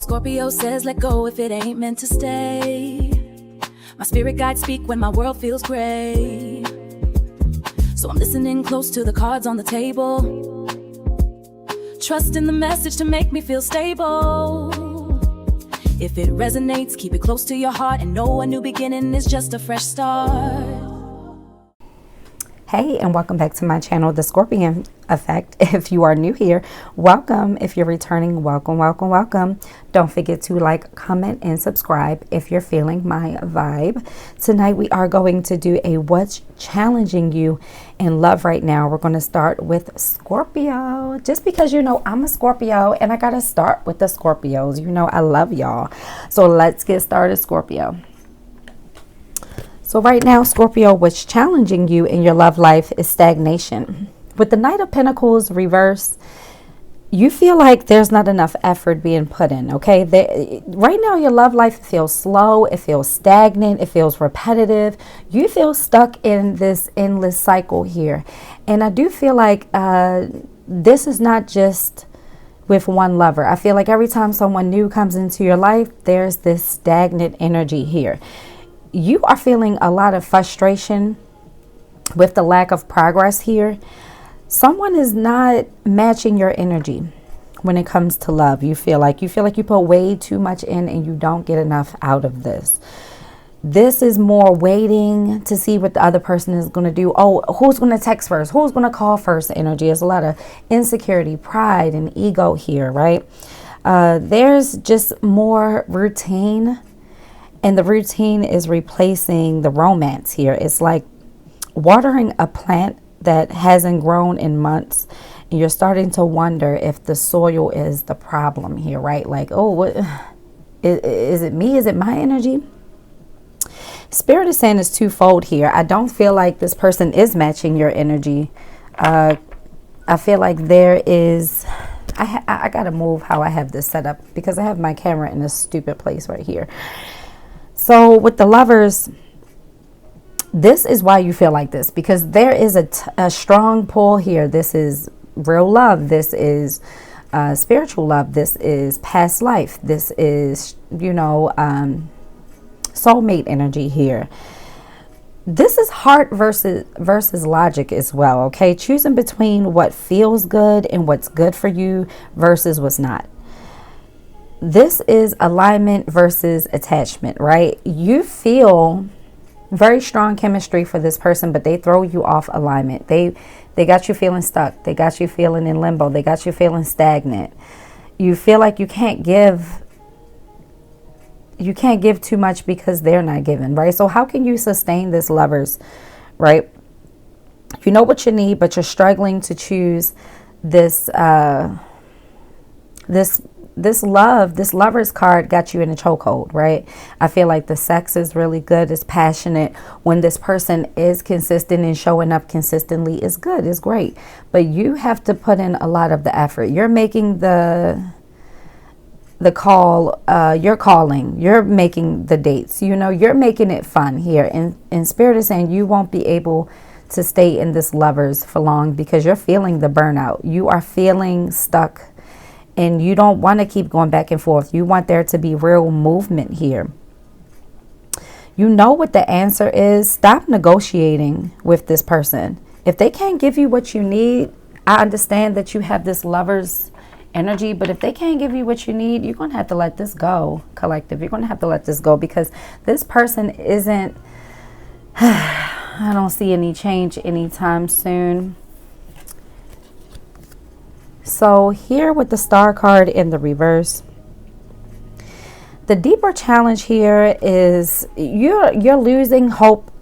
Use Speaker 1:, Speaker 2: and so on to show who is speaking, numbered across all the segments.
Speaker 1: Scorpio says let go if it ain't meant to stay. My spirit guides speak when my world feels gray. So I'm listening close to the cards on the table, trusting the message to make me feel stable. If it resonates, keep it close to your heart and know a new beginning is just a fresh start.
Speaker 2: Hey, and welcome back to my channel, The Scorpion Effect. If you are new here, welcome. If you're returning, welcome, welcome, welcome. Don't forget to like, comment, and subscribe if you're feeling my vibe. Tonight, we are going to do a what's challenging you in love right now. We're going to start with Scorpio. Just because, you know, I'm a Scorpio and I got to start with the Scorpios. You know, I love y'all. So let's get started, Scorpio. So right now, Scorpio, what's challenging you in your love life is stagnation. With the Knight of Pentacles reverse, you feel like there's not enough effort being put in, okay? Right now, your love life feels slow. It feels stagnant. It feels repetitive. You feel stuck in this endless cycle here. And I do feel like this is not just with one lover. I feel like every time someone new comes into your life, there's this stagnant energy here. You are feeling a lot of frustration with the lack of progress here. Someone is not matching your energy when it comes to love. You feel like you put way too much in and you don't get enough out of this. This is more waiting to see what the other person is going to do. Oh, who's going to text first? Who's going to call first? Energy. There's a lot of insecurity, pride, and ego here, right? There's just more routine. And the routine is replacing the romance here. It's like watering a plant that hasn't grown in months. And you're starting to wonder if the soil is the problem here, right? Like, oh, what is it me? Is it my energy? Spirit is saying it's twofold here. I don't feel like this person is matching your energy. I feel like there is... I got to move how I have this set up because I have my camera in a stupid place right here. So with the lovers, this is why you feel like this, because there is a strong pull here. This is real love. This is spiritual love. This is past life. This is, you know, soulmate energy here. This is heart versus logic as well. Okay, choosing between what feels good and what's good for you versus what's not. This is alignment versus attachment, right? You feel very strong chemistry for this person, but they throw you off alignment. They got you feeling stuck. They got you feeling in limbo. They got you feeling stagnant. You feel like you can't give too much because they're not giving, right? So how can you sustain this, lovers, right? You know what you need, but you're struggling to choose this this lover's card got you in a chokehold, right? I feel like the sex is really good. It's passionate. When this person is consistent and showing up consistently, is good. It's great. But you have to put in a lot of the effort. You're making the call. You're calling. You're making the dates. You know, you're making it fun here. And Spirit is saying you won't be able to stay in this lovers for long because you're feeling the burnout. You are feeling stuck. And you don't want to keep going back and forth. You want there to be real movement here. You know what the answer is. Stop negotiating with this person. If they can't give you what you need, I understand that you have this lover's energy. But if they can't give you what you need, you're going to have to let this go, collective. You're going to have to let this go because this person isn't... I don't see any change anytime soon. So here with the Star card in the reverse, the deeper challenge here is you're losing hope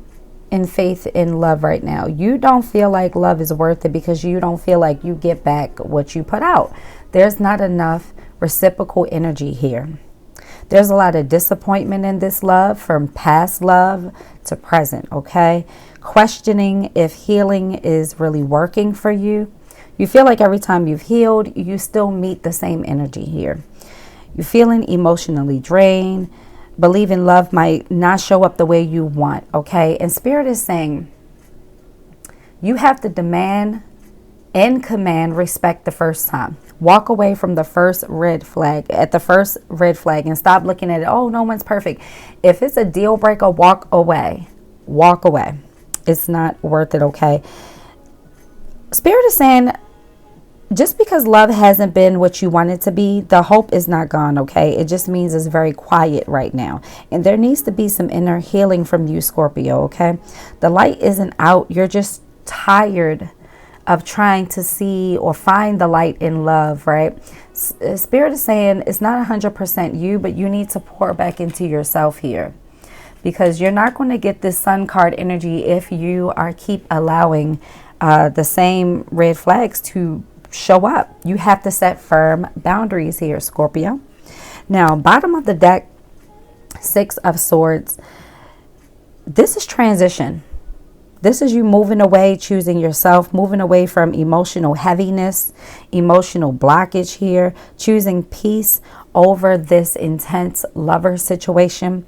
Speaker 2: and faith in love right now. You don't feel like love is worth it because you don't feel like you get back what you put out. There's not enough reciprocal energy here. There's a lot of disappointment in this love, from past love to present, okay? Questioning if healing is really working for you. You feel like every time you've healed, you still meet the same energy here. You're feeling emotionally drained. Believing love might not show up the way you want, okay? And Spirit is saying you have to demand and command respect the first time. Walk away from the first red flag, at the first red flag, and stop looking at it. Oh, no one's perfect. If it's a deal breaker, walk away. Walk away. It's not worth it, okay? Spirit is saying, just because love hasn't been what you want it to be, the hope is not gone, okay? It just means it's very quiet right now. And there needs to be some inner healing from you, Scorpio, okay? The light isn't out. You're just tired of trying to see or find the light in love, right? Spirit is saying it's not 100% you, but you need to pour back into yourself here, because you're not going to get this Sun card energy if you keep allowing the same red flags to show up. You have to set firm boundaries here, Scorpio. Now, bottom of the deck, Six of Swords. This is transition. This is you moving away, choosing yourself, moving away from emotional heaviness, emotional blockage here, choosing peace over this intense lover situation.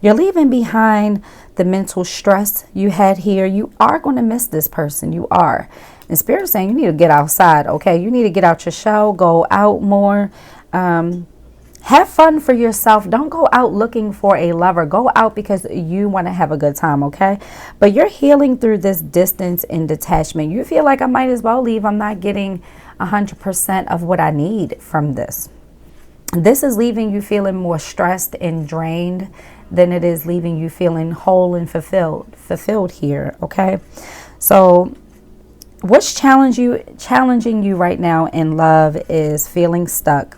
Speaker 2: You're leaving behind the mental stress you had here. You are going to miss this person. You are. And Spirit is saying you need to get outside, okay? You need to get out your shell, go out more. Have fun for yourself. Don't go out looking for a lover. Go out because you want to have a good time, okay? But you're healing through this distance and detachment. You feel like I might as well leave. I'm not getting 100% of what I need from this. This is leaving you feeling more stressed and drained than it is leaving you feeling whole and fulfilled here, okay? So what's challenging you right now in love is feeling stuck,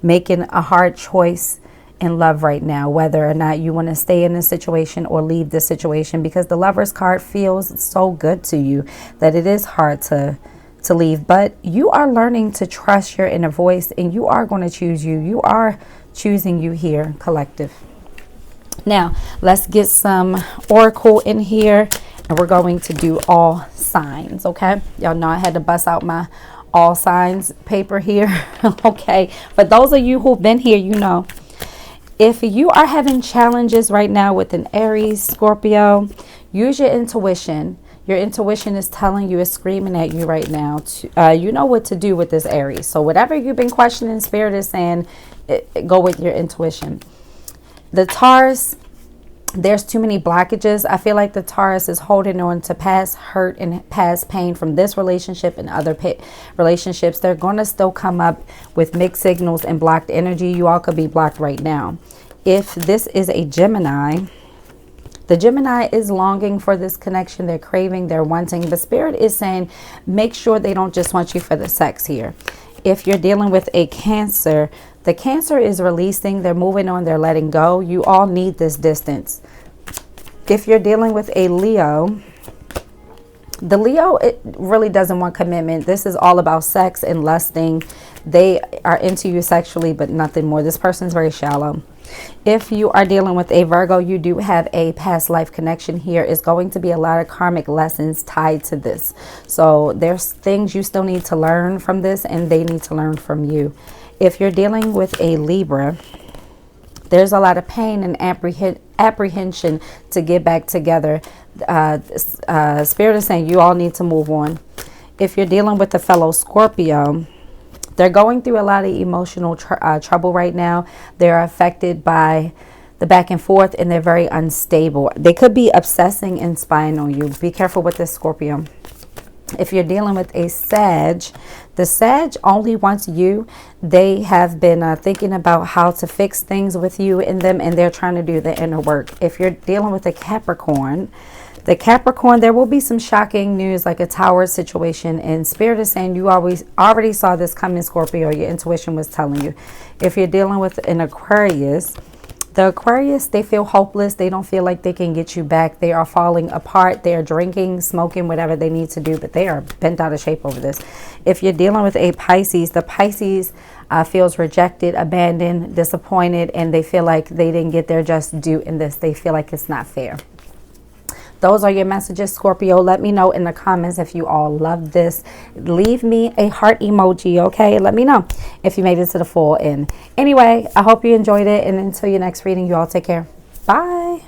Speaker 2: making a hard choice in love right now, whether or not you want to stay in this situation or leave this situation, because the Lover's card feels so good to you that it is hard to leave. But you are learning to trust your inner voice, and you are going to choose you. You are choosing you here, collective. Now, let's get some oracle in here, and we're going to do all signs, okay? Y'all know I had to bust out my all signs paper here, okay? For those of you who've been here, you know. If you are having challenges right now with an Aries, Scorpio, use your intuition. Your intuition is telling you, is screaming at you right now. You know what to do with this Aries. So whatever you've been questioning, Spirit is saying, go with your intuition. The Taurus, there's too many blockages. I feel like the Taurus is holding on to past hurt and past pain from this relationship and other relationships. They're going to still come up with mixed signals and blocked energy. You all could be blocked right now. If this is a Gemini, the Gemini is longing for this connection. They're craving, they're wanting. The Spirit is saying, make sure they don't just want you for the sex here. If you're dealing with a Cancer, the Cancer is releasing, they're moving on, they're letting go. You all need this distance. If you're dealing with a Leo, the Leo, it really doesn't want commitment. This is all about sex and lusting. They are into you sexually, but nothing more. This person is very shallow. If you are dealing with a Virgo, you do have a past life connection here. Is going to be a lot of karmic lessons tied to this. So there's things you still need to learn from this, and they need to learn from you. If you're dealing with a Libra, there's a lot of pain and apprehension to get back together. Spirit is saying you all need to move on. If you're dealing with a fellow Scorpio, they're going through a lot of emotional trouble right now. They're affected by the back and forth, and they're very unstable. They could be obsessing and spying on you. Be careful with this, Scorpio. If you're dealing with a Sag, the Sag only wants you. They have been thinking about how to fix things with you in them, and they're trying to do the inner work. If you're dealing with a Capricorn, the Capricorn, there will be some shocking news, like a tower situation, and Spirit is saying you already saw this coming, Scorpio. Your intuition was telling you. If you're dealing with an Aquarius, the Aquarius, they feel hopeless. They don't feel like they can get you back. They are falling apart. They are drinking, smoking, whatever they need to do, but they are bent out of shape over this. If you're dealing with a Pisces, the Pisces feels rejected, abandoned, disappointed, and they feel like they didn't get their just due in this. They feel like it's not fair. Those are your messages, Scorpio. Let me know in the comments if you all love this. Leave me a heart emoji, okay? Let me know if you made it to the full end. Anyway, I hope you enjoyed it. And until your next reading, you all take care. Bye.